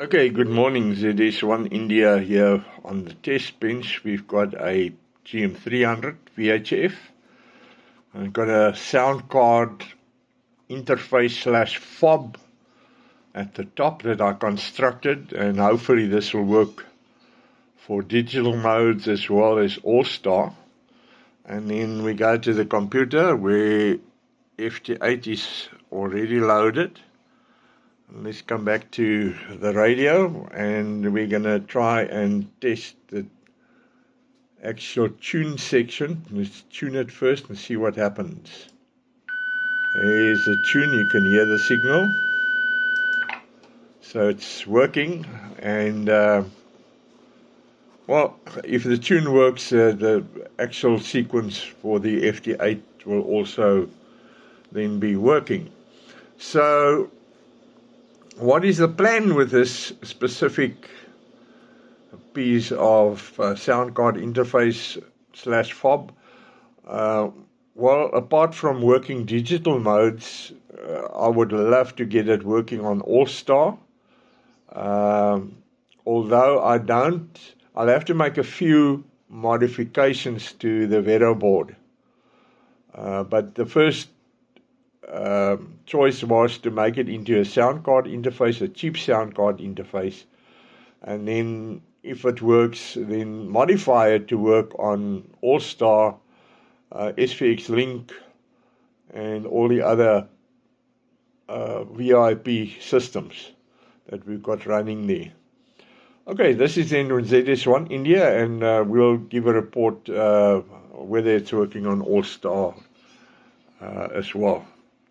Okay, good morning. ZS1 India here on the test bench. We've got a GM300 VHF. I've got a sound card interface / fob at the top that I constructed, and hopefully this will work for digital modes as well as All-Star. And then we go to the computer where FT8 is already loaded. Let's come back to the radio, and we're going to try and test the actual tune section. Let's tune it first and see what happens. There's the tune, you can hear the signal. So it's working, and well, if the tune works, the actual sequence for the FT8 will also then be working. So what is the plan with this specific piece of sound card interface / fob? Well, apart from working digital modes, I would love to get it working on All-Star. Although I don't, I'll have to make a few modifications to the Vero board. But the first choice was to make it into a sound card interface, a cheap sound card interface, and then if it works, then modify it to work on All-Star, SVX Link, and all the other VIP systems that we've got running there. Okay, this is then ZS1 India, and we'll give a report whether it's working on All-Star as well.